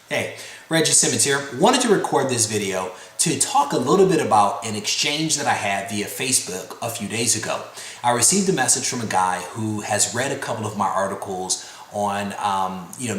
Hey, Reggie Simmons here. Wanted to record this video to talk a little bit about an exchange that I had via Facebook a few days ago. I received a message from a guy who has read a couple of my articles on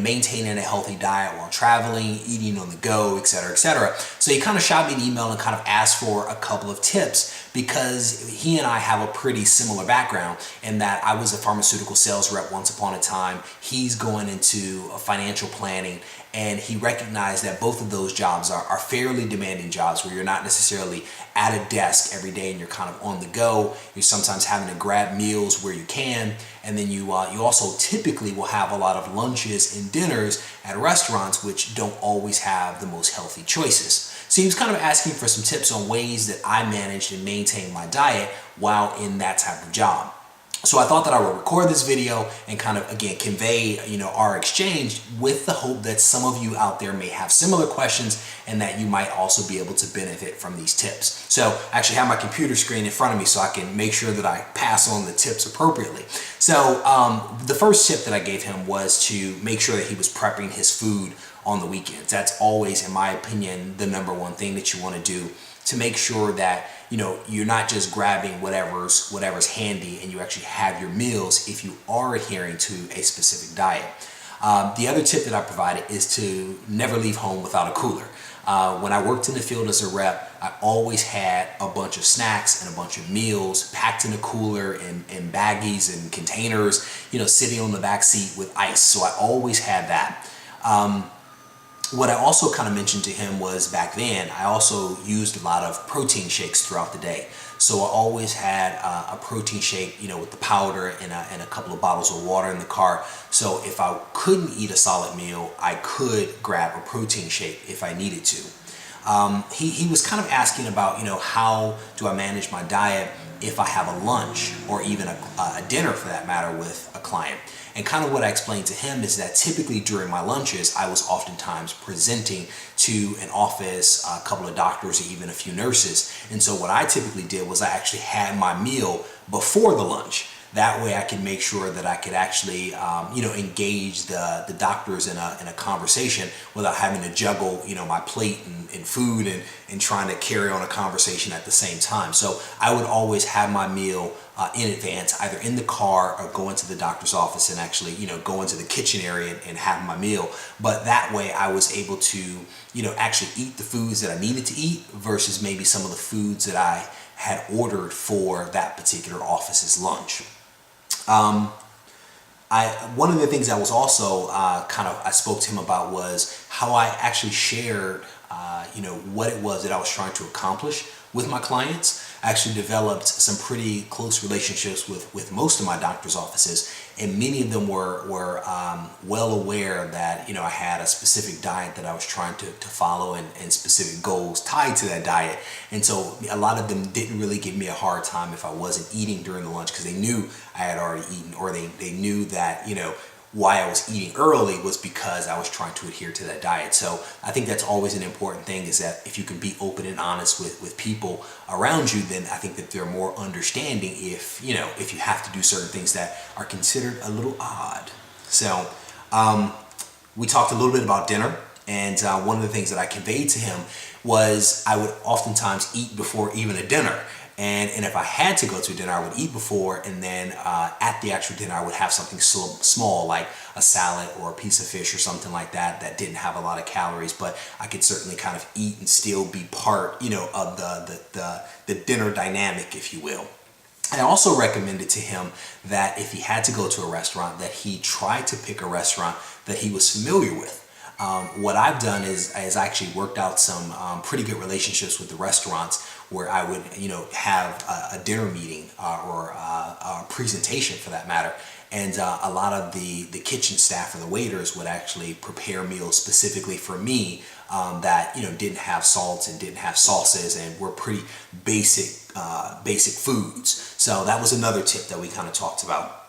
maintaining a healthy diet while traveling, eating on the go, etc., etc. So he kind of shot me an email and kind of asked for a couple of tips because he and I have a pretty similar background in that I was a pharmaceutical sales rep once upon a time. He's going into financial planning, and he recognized that both of those jobs are fairly demanding jobs where you're not necessarily at a desk every day and you're kind of on the go. You're sometimes having to grab meals where you can, and then you also typically will have a lot of lunches and dinners at restaurants which don't always have the most healthy choices. So he was kind of asking for some tips on ways that I managed and maintain my diet while in that type of job. So I thought that I would record this video and kind of, again, convey, our exchange with the hope that some of you out there may have similar questions and that you might also be able to benefit from these tips. So I actually have my computer screen in front of me so I can make sure that I pass on the tips appropriately. So the first tip that I gave him was to make sure that he was prepping his food on the weekends. That's always, in my opinion, the number one thing that you want to do to make sure that you're not just grabbing whatever's handy, and you actually have your meals if you are adhering to a specific diet. The other tip that I provided is to never leave home without a cooler. When I worked in the field as a rep, I always had a bunch of snacks and a bunch of meals packed in a cooler in baggies and containers, sitting on the back seat with ice. So I always had that. What I also kind of mentioned to him was back then, I also used a lot of protein shakes throughout the day. So I always had a protein shake, with the powder and a couple of bottles of water in the car. So if I couldn't eat a solid meal, I could grab a protein shake if I needed to. He was kind of asking about, how do I manage my diet if I have a lunch or even a dinner for that matter with a client. And kind of what I explained to him is that typically during my lunches, I was oftentimes presenting to an office, a couple of doctors, or even a few nurses. And so what I typically did was I actually had my meal before the lunch. That way I could make sure that I could actually, engage the doctors in a conversation without having to juggle, my plate and food and trying to carry on a conversation at the same time. So I would always have my meal in advance, either in the car or go into the doctor's office and actually, go into the kitchen area and have my meal. But that way I was able to, actually eat the foods that I needed to eat versus maybe some of the foods that I had ordered for that particular office's lunch. One of the things that was also I spoke to him about was how I actually shared, what it was that I was trying to accomplish with my clients. I actually developed some pretty close relationships with most of my doctor's offices, and many of them were well aware that I had a specific diet that I was trying to follow and specific goals tied to that diet. And so a lot of them didn't really give me a hard time if I wasn't eating during the lunch because they knew I had already eaten, or they knew that why I was eating early was because I was trying to adhere to that diet. So I think that's always an important thing, is that if you can be open and honest with people around you, then I think that they're more understanding if you have to do certain things that are considered a little odd. So we talked a little bit about dinner, and one of the things that I conveyed to him was I would oftentimes eat before even a dinner. And if I had to go to a dinner, I would eat before, and then at the actual dinner, I would have something small like a salad or a piece of fish or something like that didn't have a lot of calories, but I could certainly kind of eat and still be part, of the dinner dynamic, if you will. I also recommended to him that if he had to go to a restaurant, that he try to pick a restaurant that he was familiar with. What I've done is I actually worked out some pretty good relationships with the restaurants where I would, have a dinner meeting or a presentation for that matter. And a lot of the kitchen staff or the waiters would actually prepare meals specifically for me that, didn't have salts and didn't have sauces and were pretty basic foods. So that was another tip that we kind of talked about.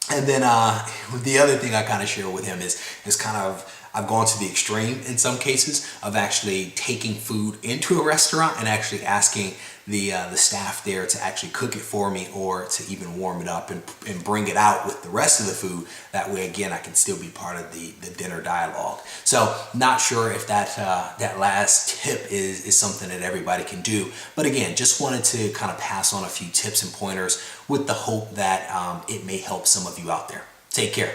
And then the other thing I kind of share with him is kind of I've gone to the extreme in some cases of actually taking food into a restaurant and actually asking the staff there to actually cook it for me, or to even warm it up and bring it out with the rest of the food. That way, again, I can still be part of the dinner dialogue. So not sure if that that last tip is something that everybody can do. But again, just wanted to kind of pass on a few tips and pointers with the hope that it may help some of you out there. Take care.